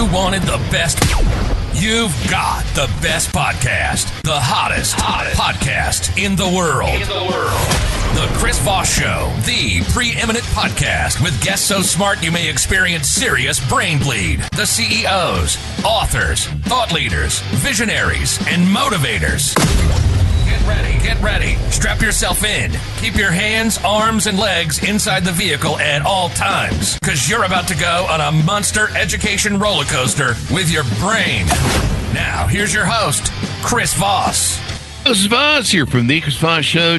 you wanted the best, you've got the best podcast. The hottest podcast in the world. The Chris Voss Show, the preeminent podcast with guests so smart you may experience serious brain bleed. The CEOs, authors, thought leaders, visionaries, and motivators. Get ready. Strap yourself in. Keep your hands, arms, and legs inside the vehicle at all times, because you're about to go on a monster education roller coaster with your brain. Now, here's your host, Chris Voss. This is Voss here from the Chris Voss Show.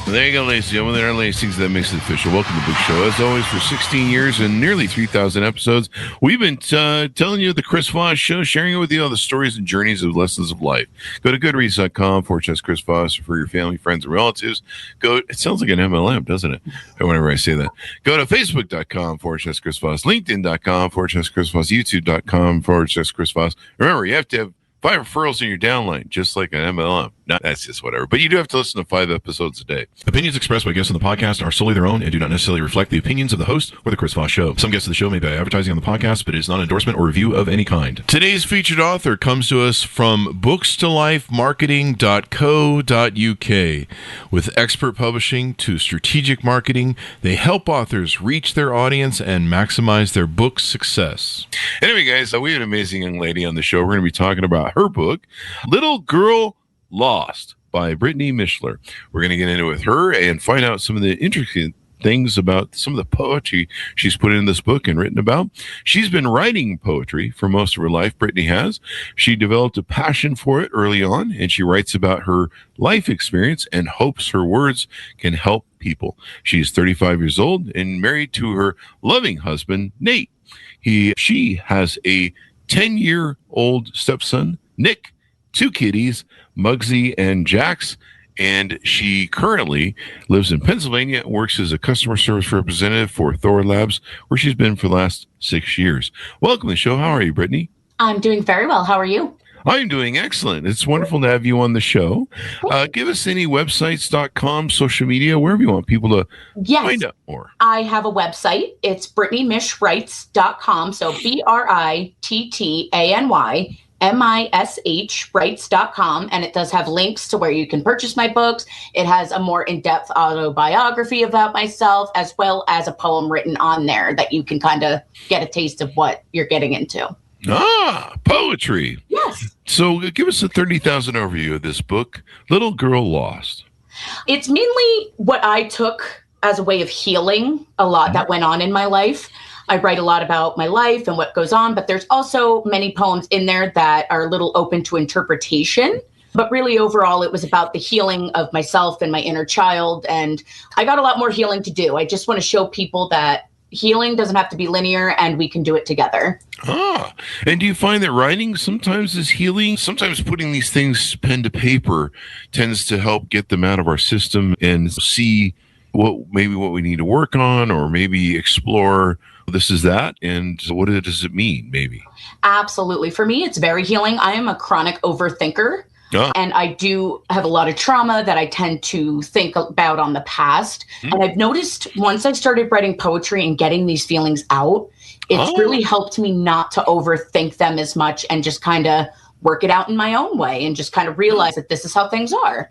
There you go, ladies and gentlemen. There are lacings that makes it official. Welcome to the big show. As always, for 16 years and nearly 3,000 episodes, we've been telling you the Chris Voss Show, sharing it with you all the stories and journeys of lessons of life. Go to goodreads.com/Chris Voss for your family, friends, and relatives. It sounds like an MLM, doesn't it? Whenever I say that. Go to facebook.com/Chris Voss, linkedin.com/Chris Voss, youtube.com/Chris Voss. Remember, you have to have 5 referrals in your downline, just like an MLM. That's just whatever. But you do have to listen to 5 episodes a day. Opinions expressed by guests on the podcast are solely their own and do not necessarily reflect the opinions of the host or the Chris Voss Show. Some guests of the show may be advertising on the podcast, but it is not an endorsement or review of any kind. Today's featured author comes to us from bookstolifemarketing.co.uk. With expert publishing to strategic marketing, they help authors reach their audience and maximize their book's success. Anyway, guys, we have an amazing young lady on the show. We're going to be talking about her book, Little Girl Lost by Brittany Mishler. We're going to get into it with her and find out some of the interesting things about some of the poetry she's put in this book and written about. She's been writing poetry for most of her life, Brittany has. She developed a passion for it early on, and she writes about her life experience and hopes her words can help people. She's 35 years old and married to her loving husband, Nate. She has a 10-year-old stepson, Nick, 2 kitties, Muggsy and Jax, and she currently lives in Pennsylvania and works as a customer service representative for Thor Labs, where she's been for the last 6 years. Welcome to the show. How are you, Brittany? I'm doing very well. How are you? I'm doing excellent. It's wonderful to have you on the show. Give us any websites.com, social media, wherever you want people to find out more. I have a website. It's BrittanyMishWrites.com. So BrittanyMishWrites.com, and it does have links to where you can purchase my books. It has a more in-depth autobiography about myself, as well as a poem written on there that you can kind of get a taste of what you're getting into. Poetry. Yes. So give us a 30,000 overview of this book, Little Girl Lost. It's mainly what I took as a way of healing a lot that went on in my life. I write a lot about my life and what goes on, but there's also many poems in there that are a little open to interpretation. But really, overall, it was about the healing of myself and my inner child. And I got a lot more healing to do. I just want to show people that healing doesn't have to be linear and we can do it together. And do you find that writing sometimes is healing? Sometimes putting these things pen to paper tends to help get them out of our system and see what we need to work on, or maybe explore this is that, and what does it mean, maybe? Absolutely. For me, it's very healing. I am a chronic overthinker. And I do have a lot of trauma that I tend to think about on the past. And I've noticed once I started writing poetry and getting these feelings out, it's really helped me not to overthink them as much and just kind of work it out in my own way and just kind of realize that this is how things are.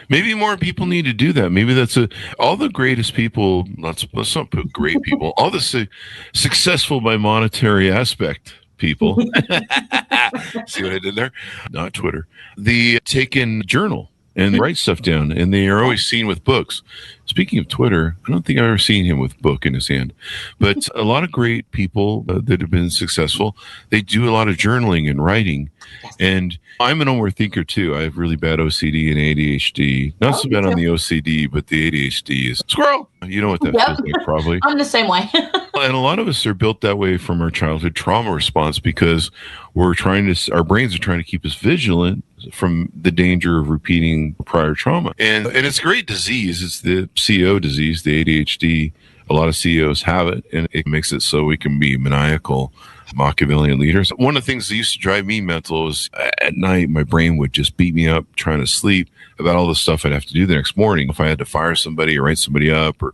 Maybe more people need to do that. Maybe that's all the greatest people, let's not put great people, all the successful by monetary aspect people. See what I did there? Not Twitter. They take in journal and write stuff down, and they are always seen with books. Speaking of Twitter, I don't think I've ever seen him with a book in his hand, but a lot of great people that have been successful, they do a lot of journaling and writing. And I'm an overthinker too. I have really bad OCD and ADHD. Not so bad on the OCD, but the ADHD is squirrel. You know what that feels like, probably. I'm the same way. And a lot of us are built that way from our childhood trauma response, because our brains are trying to keep us vigilant from the danger of repeating prior trauma. And it's a great disease. It's the CEO disease, the ADHD. A lot of CEOs have it, and it makes it so we can be maniacal, Machiavellian leaders. One of the things that used to drive me mental is at night, my brain would just beat me up trying to sleep about all the stuff I'd have to do the next morning. If I had to fire somebody or write somebody up or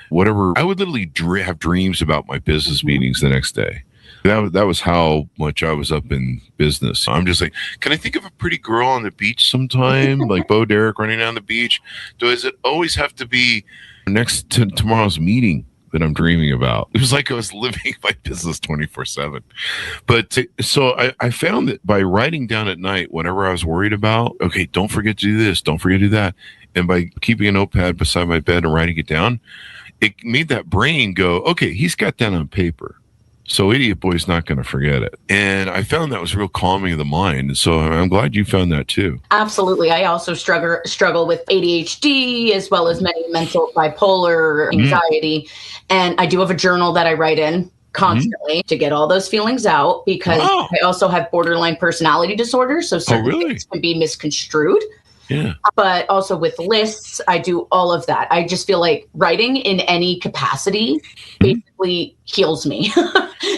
whatever, I would literally have dreams about my business meetings the next day. That was how much I was up in business. I'm just like, can I think of a pretty girl on the beach sometime? Like Bo Derek running down the beach? Does it always have to be next to tomorrow's meeting that I'm dreaming about? It was like I was living my business 24/7. But so I found that by writing down at night, whatever I was worried about, okay, don't forget to do this, don't forget to do that. And by keeping a notepad beside my bed and writing it down, it made that brain go, okay, he's got that on paper. So Idiot Boy's not going to forget it. And I found that was real calming of the mind. So I'm glad you found that too. Absolutely. I also struggle with ADHD as well as many mental bipolar anxiety. And I do have a journal that I write in constantly to get all those feelings out because I also have borderline personality disorder. So certain things can be misconstrued. Yeah. But also with lists, I do all of that. I just feel like writing in any capacity basically heals me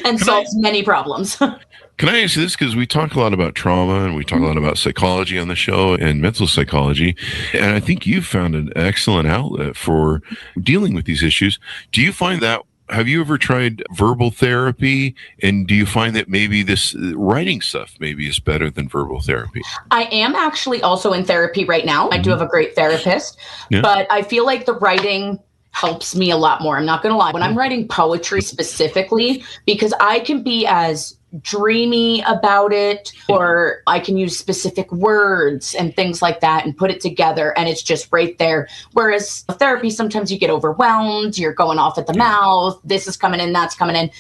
and solves many problems. Can I ask you this? Because we talk a lot about trauma and we talk a lot about psychology on the show and mental psychology. And I think you've found an excellent outlet for dealing with these issues. Do you find that? Have you ever tried verbal therapy? And do you find that maybe this writing stuff maybe is better than verbal therapy? I am actually also in therapy right now. I do have a great therapist, but I feel like the writing helps me a lot more. I'm not going to lie. When I'm writing poetry specifically, because I can be as dreamy about it, or I can use specific words and things like that and put it together and it's just right there. Whereas therapy, sometimes you get overwhelmed, you're going off at the mouth, this is coming in, that's coming in.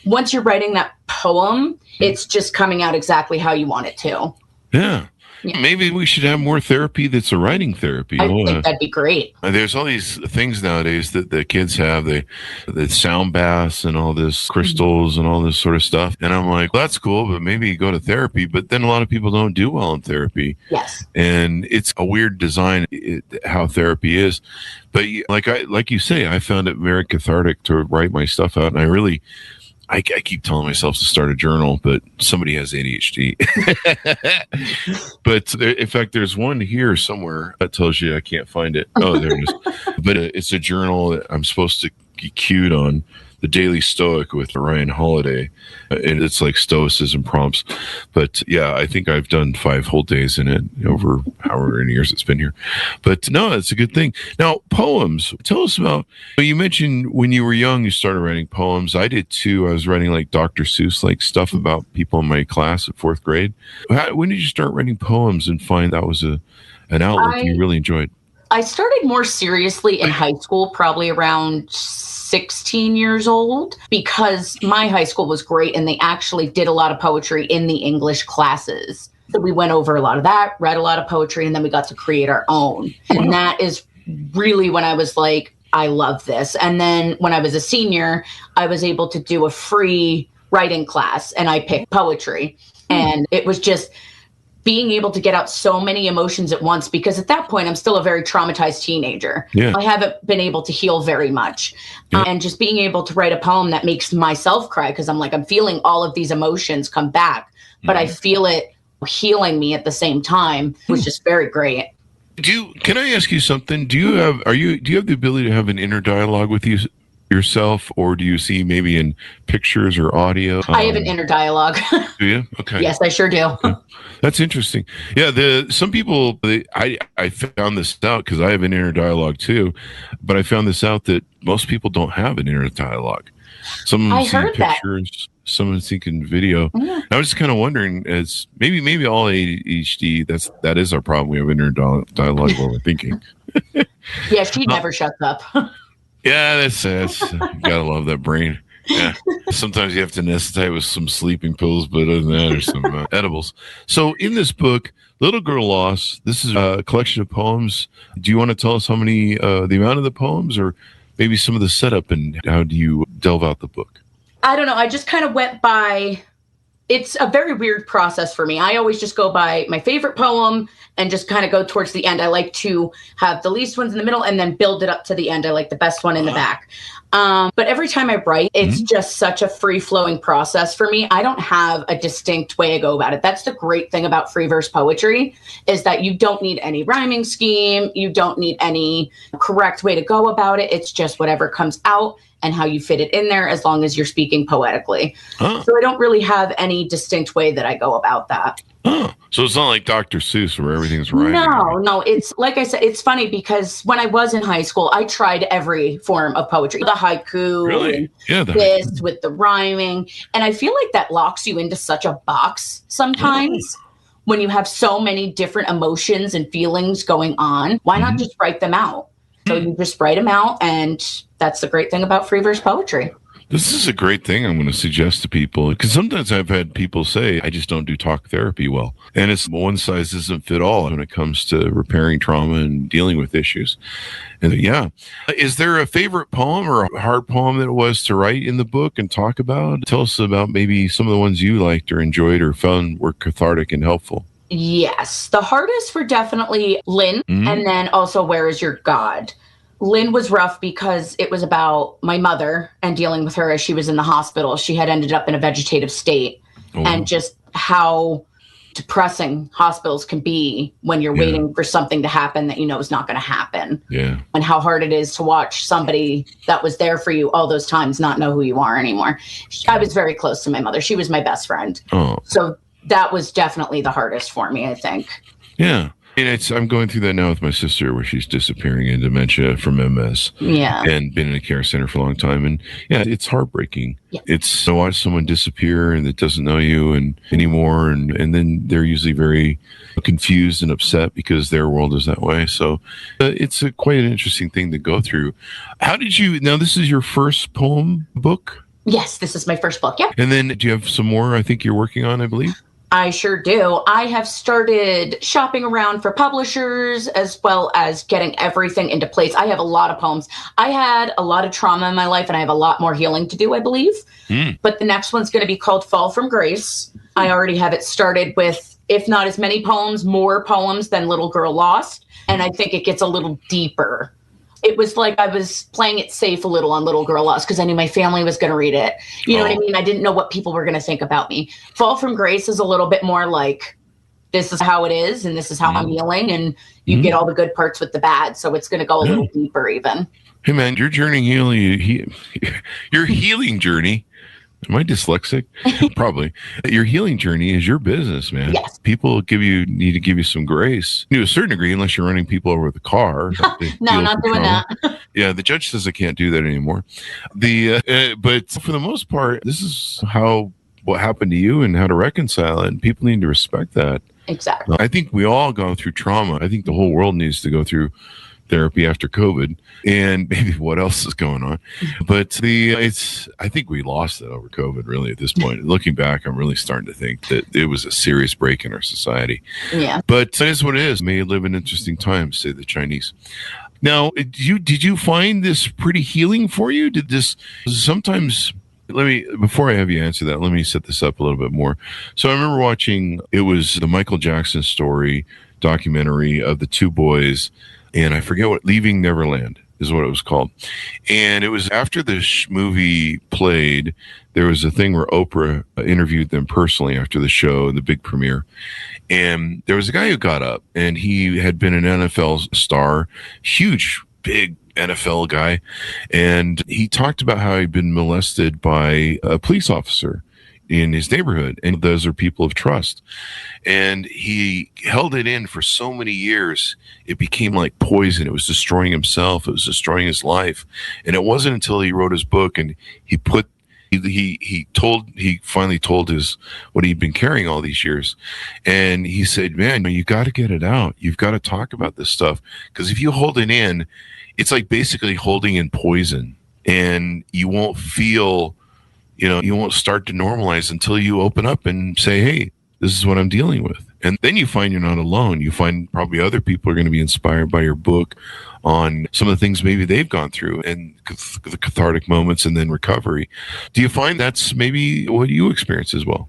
Once you're writing that poem, it's just coming out exactly how you want it to. Yeah. Maybe we should have more therapy that's a writing therapy. I think that'd be great. There's all these things nowadays that the kids have, the sound baths and all this crystals and all this sort of stuff. And I'm like, well, that's cool, but maybe you go to therapy. But then a lot of people don't do well in therapy. Yes. And it's a weird design, how therapy is. But like you say, I found it very cathartic to write my stuff out. And I keep telling myself to start a journal, but somebody has ADHD. But in fact, there's one here somewhere that tells you I can't find it. Oh, there it is. But it's a journal that I'm supposed to get cued on. The Daily Stoic with Ryan Holiday. And it's like stoicism prompts. But yeah, I think I've done 5 whole days in it over however many years it's been here. But no, it's a good thing. Now, poems. Tell us about, you mentioned when you were young, you started writing poems. I did too. I was writing like Dr. Seuss, like stuff about people in my class at 4th grade. When did you start writing poems and find that was an outlet you really enjoyed? I started more seriously in high school, probably around 16 years old, because my high school was great and they actually did a lot of poetry in the English classes. So we went over a lot of that, read a lot of poetry, and then we got to create our own. And that is really when I was like, I love this. And then when I was a senior, I was able to do a free writing class and I picked poetry. And it was just being able to get out so many emotions at once, because at that point, I'm still a very traumatized teenager. Yeah. I haven't been able to heal very much. Yeah. And just being able to write a poem that makes myself cry, because I'm feeling all of these emotions come back, but I feel it healing me at the same time was just very great. Can I ask you something? Do you have the ability to have an inner dialogue with yourself, or do you see maybe in pictures or audio? I have an inner dialogue. Do you? Okay. Yes, I sure do. Okay. That's interesting. Yeah, some people, I found this out because I have an inner dialogue too, but I found this out that most people don't have an inner dialogue. Some of them see pictures, some of them think in video. Yeah. I was just kind of wondering, as maybe all ADHD, that is our problem. We have inner dialogue while we're thinking. Yeah, she never shuts up. Yeah, that's you gotta love that brain. Yeah, sometimes you have to anesthetize with some sleeping pills, but other than that, or some edibles. So, in this book, Little Girl Lost, this is a collection of poems. Do you want to tell us how many, the amount of the poems, or maybe some of the setup, and how do you delve out the book? I don't know. I just kind of went by. It's a very weird process for me. I always just go by my favorite poem and just kind of go towards the end. I like to have the least ones in the middle and then build it up to the end. I like the best one in the back. But every time I write, it's just such a free-flowing process for me. I don't have a distinct way I go about it. That's the great thing about free verse poetry, is that you don't need any rhyming scheme. You don't need any correct way to go about it. It's just whatever comes out and how you fit it in there, as long as you're speaking poetically. So I don't really have any distinct way that I go about that. So it's not like Dr. Seuss where everything's right. No. It's like I said, it's funny because when I was in high school, I tried every form of poetry, the haiku, Really? Yeah, this with the rhyming. And I feel like that locks you into such a box sometimes when you have so many different emotions and feelings going on. Why not just write them out? So you just write them out, and that's the great thing about free verse poetry. This is a great thing I'm going to suggest to people, because sometimes I've had people say, I just don't do talk therapy well. And it's one size doesn't fit all when it comes to repairing trauma and dealing with issues. And yeah. Is there a favorite poem or a hard poem that it was to write in the book and talk about? Tell us about maybe some of the ones you liked or enjoyed or found were cathartic and helpful. Yes. The hardest were definitely Lynn, and then also Where Is Your God? Lynn was rough because it was about my mother and dealing with her as she was in the hospital. She had ended up in a vegetative state, and just how depressing hospitals can be when you're waiting for something to happen that you know is not going to happen. Yeah. And how hard it is to watch somebody that was there for you all those times not know who you are anymore. I was very close to my mother. She was my best friend. So that was definitely the hardest for me, I think. Yeah. And I'm going through that now with my sister, where she's disappearing in dementia from MS. Yeah. And been in a care center for a long time. And yeah, it's heartbreaking. Yeah. It's to watch someone disappear and that doesn't know you anymore. And then they're usually very confused and upset because their world is that way. So it's quite an interesting thing to go through. Now this is your first poem book? Yes, this is my first book. Yeah. And then do you have some more I think you're working on, I believe? I sure do. I have started shopping around for publishers as well as getting everything into place. I have a lot of poems. I had a lot of trauma in my life, and I have a lot more healing to do, I believe. But the next one's going to be called Fall from Grace. I already have it started with, if not as many poems, more poems than Little Girl Lost. And I think it gets a little deeper. It was like I was playing it safe a little on Little Girl Lost because I knew my family was going to read it. You know what I mean? I didn't know what people were going to think about me. Fall from Grace is a little bit more like, this is how it is, and this is how I'm healing, and you get all the good parts with the bad. So it's going to go a little deeper even. Hey, man, your healing journey. Am I dyslexic? Probably. Your healing journey is your business, man. Yes. People need to give you some grace to a certain degree, unless you're running people over with a car. No, not doing that. Yeah, the judge says I can't do that anymore. But for the most part, this is what happened to you and how to reconcile it. And people need to respect that. Exactly. I think we all go through trauma. I think the whole world needs to go through therapy after COVID, and maybe what else is going on. But I think we lost it over COVID, really, at this point. Looking back, I'm really starting to think that it was a serious break in our society. Yeah. But it is what it is. May live in interesting times, say the Chinese. Now, did you find this pretty healing for you? Did this sometimes... before I have you answer that, let me set this up a little bit more. So I remember watching, it was the Michael Jackson story documentary of the two boys, and I forget what, Leaving Neverland is what it was called. And it was after this movie played, there was a thing where Oprah interviewed them personally after the show, the big premiere. And there was a guy who got up, and he had been an NFL star, huge, big NFL guy. And he talked about how he'd been molested by a police officer in his neighborhood, and those are people of trust. And he held it in for so many years, it became like poison. It was destroying himself. It was destroying his life. And it wasn't until he wrote his book and he finally told what he'd been carrying all these years. And he said, man, you got to get it out. You've got to talk about this stuff, because if you hold it in, it's like basically holding in poison, and you won't feel, you won't start to normalize until you open up and say, hey, this is what I'm dealing with. And then you find you're not alone. You find probably other people are going to be inspired by your book on some of the things maybe they've gone through and the cathartic moments and then recovery. Do you find that's maybe what you experience as well?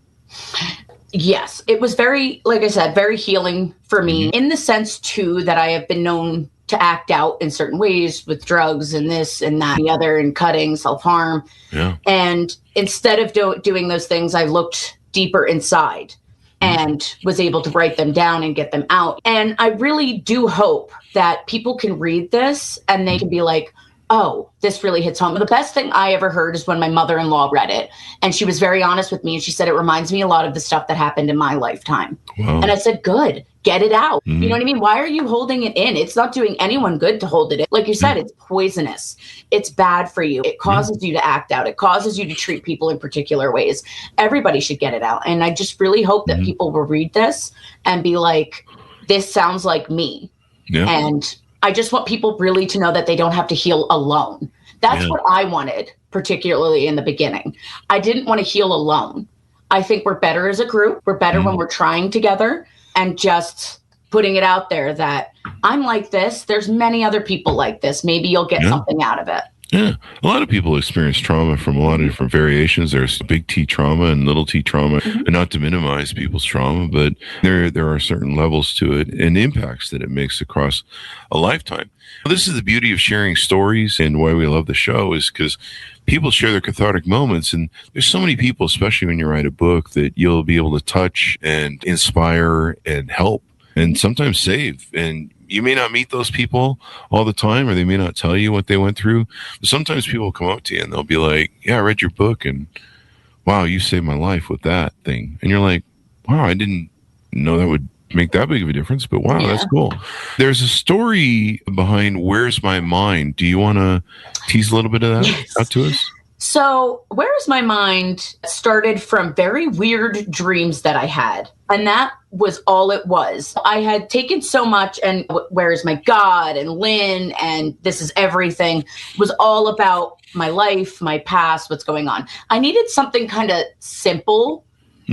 Yes. It was very, like I said, very healing for me in the sense too that I have been known to act out in certain ways with drugs and this and that and the other and cutting, self-harm. Yeah. And instead of doing those things, I looked deeper inside and was able to write them down and get them out. And I really do hope that people can read this and they can be like, oh, this really hits home. The best thing I ever heard is when my mother-in-law read it. And she was very honest with me. And she said, it reminds me a lot of the stuff that happened in my lifetime. Wow. And I said, good, get it out. You know what I mean? Why are you holding it in? It's not doing anyone good to hold it in. Like you said, it's poisonous. It's bad for you. It causes you to act out. It causes you to treat people in particular ways. Everybody should get it out. And I just really hope that people will read this and be like, this sounds like me. Yeah. And I just want people really to know that they don't have to heal alone. That's what I wanted, particularly in the beginning. I didn't want to heal alone. I think we're better as a group. We're better when we're trying together and just putting it out there that I'm like this. There's many other people like this. Maybe you'll get something out of it. Yeah. A lot of people experience trauma from a lot of different variations. There's big T trauma and little T trauma, and not to minimize people's trauma, but there are certain levels to it and impacts that it makes across a lifetime. This is the beauty of sharing stories, and why we love the show is because people share their cathartic moments. And there's so many people, especially when you write a book, that you'll be able to touch and inspire and help and sometimes save. And you may not meet those people all the time, or they may not tell you what they went through. But sometimes people come up to you and they'll be like, yeah, I read your book and wow, you saved my life with that thing. And you're like, wow, I didn't know that would make that big of a difference, but wow, that's cool. There's a story behind Where's My Mind. Do you want to tease a little bit of that out to us? So Where's My Mind started from very weird dreams that I had. And that was all it was. I had taken so much, and Where's My God and Lynn and This Is Everything was all about my life, my past, what's going on. I needed something kind of simple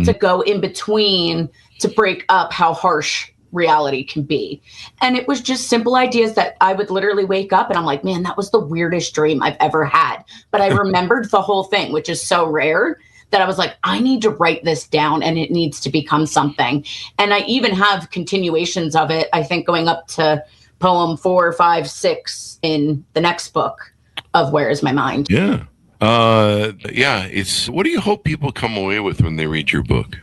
to go in between to break up how harsh reality can be. And it was just simple ideas that I would literally wake up and I'm like, man, that was the weirdest dream I've ever had. But I remembered the whole thing, which is so rare, that I was like, I need to write this down and it needs to become something. And I even have continuations of it, I think going up to poem 4, 5, 6 in the next book of Where Is My Mind? Yeah. It's, what do you hope people come away with when they read your book?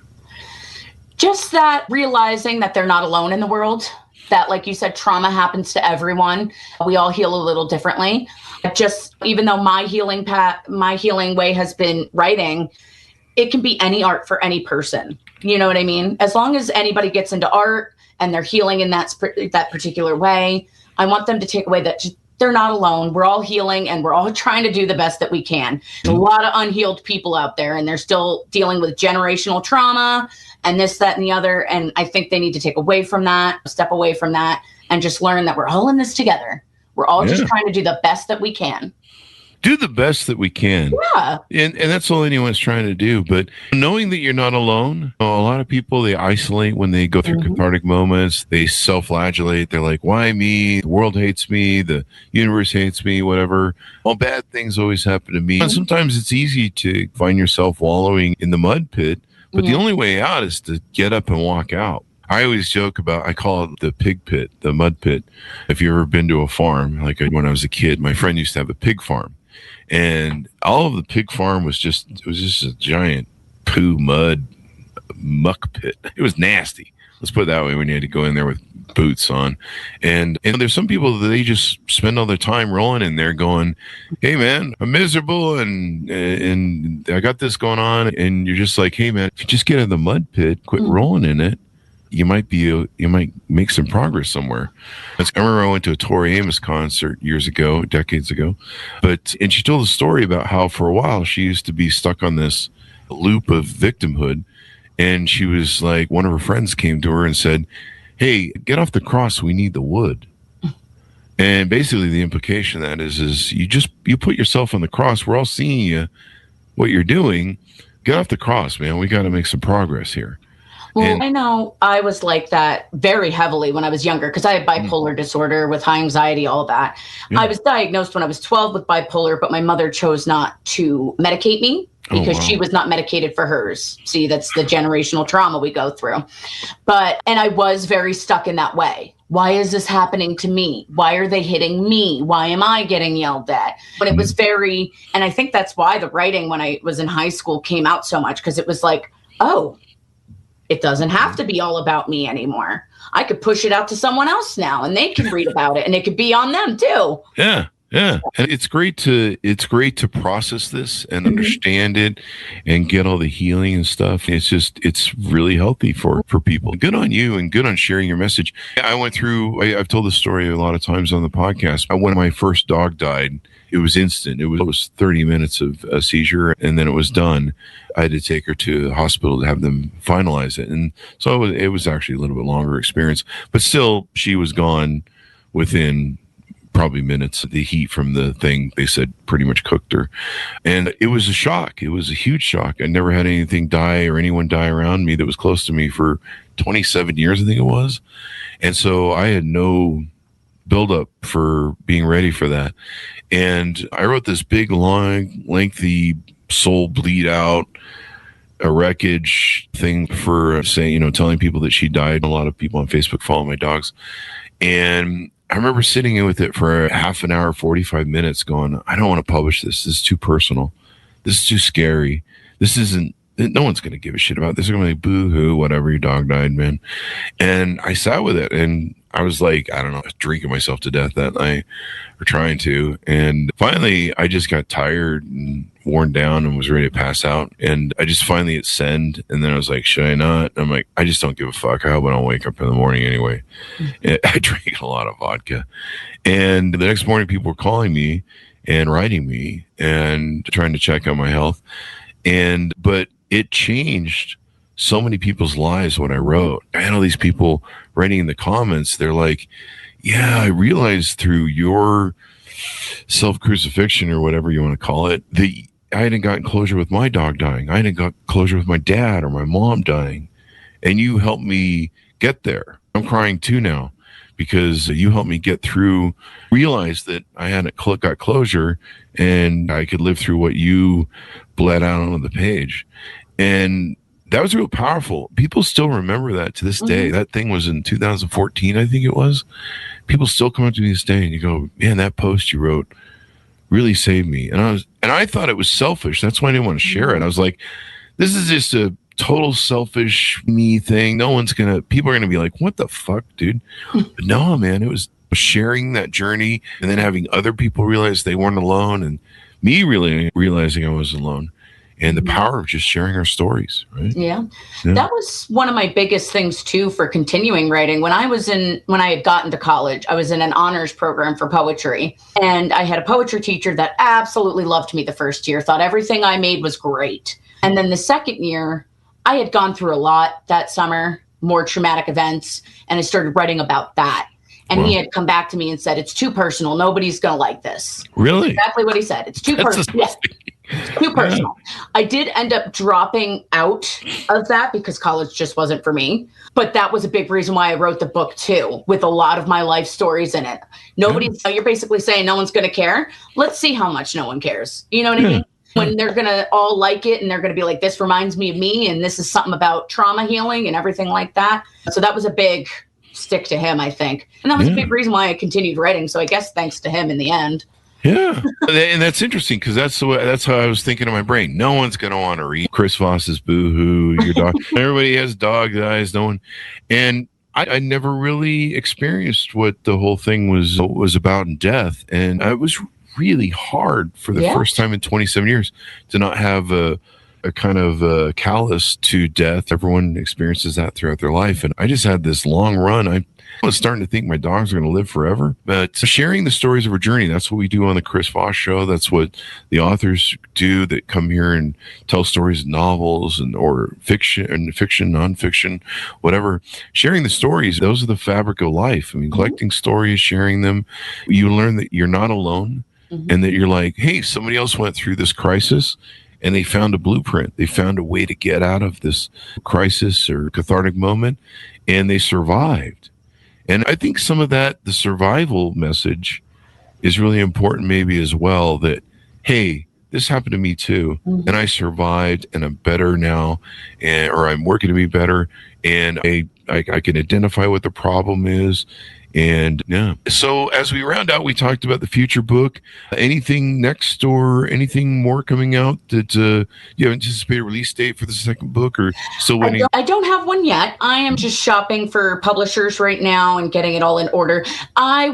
Just that realizing that they're not alone in the world, that, like you said, trauma happens to everyone. We all heal a little differently. Just, even though my healing way has been writing, it can be any art for any person. You know what I mean? As long as anybody gets into art and they're healing in that particular way, I want them to take away that they're not alone. We're all healing and we're all trying to do the best that we can. There's a lot of unhealed people out there and they're still dealing with generational trauma and this, that, and the other. And I think they need to step away from that and just learn that we're all in this together. We're all just trying to do the best that we can. Do the best that we can. Yeah. And that's all anyone's trying to do. But knowing that you're not alone, a lot of people, they isolate when they go through cathartic moments. They self-flagellate. They're like, why me? The world hates me. The universe hates me, whatever. All bad things always happen to me. And sometimes it's easy to find yourself wallowing in the mud pit. But the only way out is to get up and walk out. I always joke about, I call it the pig pit, the mud pit. If you've ever been to a farm, like when I was a kid, my friend used to have a pig farm. And all of the pig farm was just a giant poo, mud, muck pit. It was nasty. Let's put it that way, when you had to go in there with boots on. And there's some people that they just spend all their time rolling in there going, hey man, I'm miserable and I got this going on. And you're just like, hey man, if you just get in the mud pit, quit rolling in it, you might make some progress somewhere. I remember I went to a Tori Amos concert decades ago, and she told a story about how for a while she used to be stuck on this loop of victimhood. And she was like, one of her friends came to her and said, hey, get off the cross. We need the wood. And basically the implication of that is you put yourself on the cross. We're all seeing you, what you're doing. Get off the cross, man. We got to make some progress here. Well, I know I was like that very heavily when I was younger because I had bipolar disorder with high anxiety, all that. I was diagnosed when I was 12 with bipolar, but my mother chose not to medicate me because she was not medicated for hers. See, that's the generational trauma we go through. And I was very stuck in that way why is this happening to me? Why are they hitting me? Why am I getting yelled at? But it was very, and I think that's why the writing when I was in high school came out so much, because it was like, oh, it doesn't have to be all about me anymore. I could push it out to someone else now and they can read about it and it could be on them too. Yeah. Yeah. And it's great to process this and understand it and get all the healing and stuff. It's really healthy for people. Good on you and good on sharing your message. I've told this story a lot of times on the podcast. When my first dog died, it was instant. It was 30 minutes of a seizure and then it was done. I had to take her to the hospital to have them finalize it. And so it was actually a little bit longer experience, but still she was gone within probably minutes. The heat from the thing, they said, pretty much cooked her. And it was a shock. It was a huge shock. I never had anything die or anyone die around me that was close to me for 27 years, I think it was. And so I had no buildup for being ready for that. And I wrote this big, long, lengthy soul bleed out, a wreckage thing for saying, telling people that she died. A lot of people on Facebook follow my dogs. And I remember sitting with it for a half an hour, 45 minutes going, I don't want to publish this. This is too personal. This is too scary. No one's going to give a shit about this. They're going to be like, boo-hoo, whatever, your dog died, man. And I sat with it and I was like, I don't know, drinking myself to death that night or trying to. And finally, I just got tired and worn down and was ready to pass out. And I just finally hit send. And then I was like, should I not? I'm like, I just don't give a fuck. I hope I don't wake up in the morning anyway. I drank a lot of vodka. And the next morning, people were calling me and writing me and trying to check on my health. But it changed so many people's lives when I wrote. I had all these people writing in the comments. They're like, yeah, I realized through your self-crucifixion or whatever you want to call it, that I hadn't gotten closure with my dog dying. I hadn't got closure with my dad or my mom dying. And you helped me get there. I'm crying too now because you helped me get through, realize that I hadn't got closure and I could live through what you bled out on the page. And that was real powerful. People still remember that to this day. That thing was in 2014, I think it was. People still come up to me this day and you go, man, that post you wrote really saved me. And I thought it was selfish. That's why I didn't want to share it. I was like, this is just a total selfish me thing. People are going to be like, what the fuck, dude? But no, man, it was sharing that journey and then having other people realize they weren't alone and me really realizing I was alone. And the power of just sharing our stories, right? Yeah. That was one of my biggest things too for continuing writing. When I had gotten to college, I was in an honors program for poetry. And I had a poetry teacher that absolutely loved me the first year, thought everything I made was great. And then the second year, I had gone through a lot that summer, more traumatic events, and I started writing about that. And he had come back to me and said, it's too personal. Nobody's going to like this. Really? That's exactly what he said. It's too personal. Yes. It's too personal. I did end up dropping out of that because college just wasn't for me. But that was a big reason why I wrote the book too, with a lot of my life stories in it. You're basically saying no one's going to care. Let's see how much no one cares. You know what I mean? When they're going to all like it and they're going to be like, this reminds me of me. And this is something about trauma healing and everything like that. So that was a big stick to him, I think. And that was a big reason why I continued writing. So I guess thanks to him in the end. Yeah. And that's interesting because that's how I was thinking in my brain. No one's going to want to read Chris Voss's Boo-hoo, your dog. Everybody has dog eyes. No one. And I never really experienced what the whole thing was about in death. And it was really hard for the first time in 27 years to not have a kind of callous to death. Everyone experiences that throughout their life. And I just had this long run. I was starting to think my dogs are going to live forever. But sharing the stories of our journey, that's what we do on the Chris Voss Show. That's what the authors do that come here and tell stories, novels, or fiction, nonfiction, whatever. Sharing the stories, those are the fabric of life. I mean, collecting stories, sharing them. You learn that you're not alone and that you're like, hey, somebody else went through this crisis. And they found a blueprint. They found a way to get out of this crisis or cathartic moment, and they survived. And I think some of that, the survival message, is really important maybe as well, that, hey, this happened to me too, and I survived, and I'm better now, or I'm working to be better, and I can identify what the problem is, And yeah. So as we round out, we talked about the future book. Anything next or anything more coming out that you have anticipated release date for the second book, or still waiting? I don't have one yet. I am just shopping for publishers right now and getting it all in order. I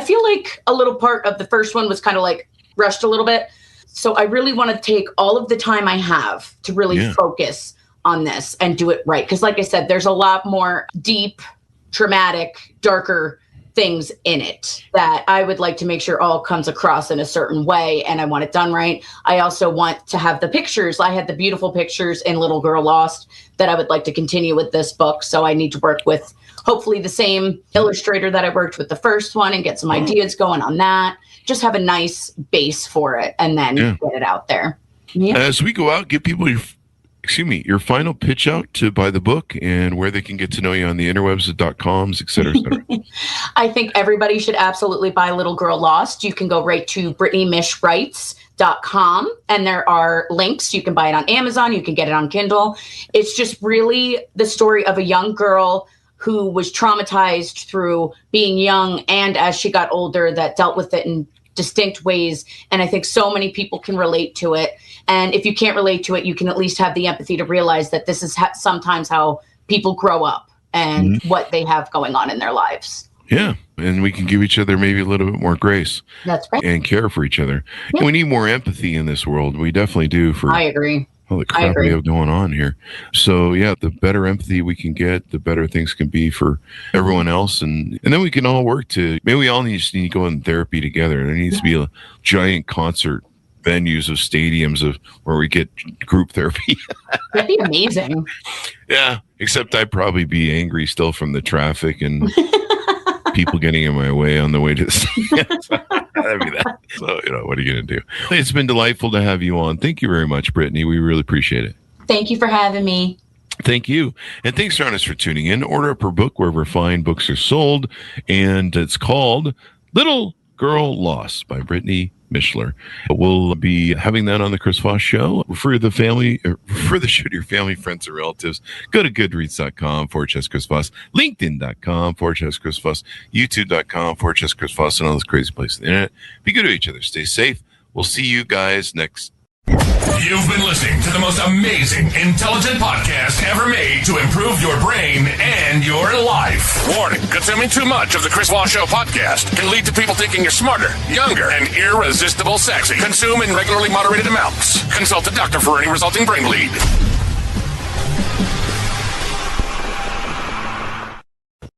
feel like a little part of the first one was kind of like rushed a little bit. So I really want to take all of the time I have to really focus on this and do it right. Because like I said, there's a lot more deep, traumatic, darker things in it that I would like to make sure all comes across in a certain way, and I want it done right. I also want to have the pictures. I had the beautiful pictures in Little Girl Lost that I would like to continue with this book, so I need to work with hopefully the same illustrator that I worked with the first one and get some ideas going on that. Just have a nice base for it and then get it out there. Yeah. As we go out, give people your final pitch out to buy the book and where they can get to know you on the interwebs, .coms, et cetera, et cetera. I think everybody should absolutely buy Little Girl Lost. You can go right to BrittanyMishWrites.com, and there are links. You can buy it on Amazon. You can get it on Kindle. It's just really the story of a young girl who was traumatized through being young, and as she got older, that dealt with it in distinct ways. And I think so many people can relate to it. And if you can't relate to it, you can at least have the empathy to realize that this is sometimes how people grow up and what they have going on in their lives. Yeah. And we can give each other maybe a little bit more grace. That's right. And care for each other. Yeah. And we need more empathy in this world. We definitely do. I agree. All the crap we have going on here. So yeah, the better empathy we can get, the better things can be for everyone else. And then we can all work to, maybe we all just need to go in therapy together. There needs to be a giant concert venues of stadiums of where we get group therapy. That'd be amazing. Yeah. Except I'd probably be angry still from the traffic and people getting in my way on the way to the stadium. That'd be that. So, what are you going to do? It's been delightful to have you on. Thank you very much, Brittany. We really appreciate it. Thank you for having me. Thank you. And thanks, Jonas, for tuning in. Order up her book wherever fine books are sold. And it's called Little Girl Lost by Brittany Mishler. We'll be having that on the Chris Voss Show. Refer the show to your family, friends, and relatives. Go to goodreads.com/Chris Voss, LinkedIn.com/Chris Voss, YouTube.com/Chris Voss, and all those crazy places on the internet. Be good to each other. Stay safe. We'll see you guys next. You've been listening to the most amazing, intelligent podcast ever made to improve your brain and your life. Warning, consuming too much of the Chris Voss Show podcast can lead to people thinking you're smarter, younger, and irresistible sexy. Consume in regularly moderated amounts. Consult a doctor for any resulting brain bleed.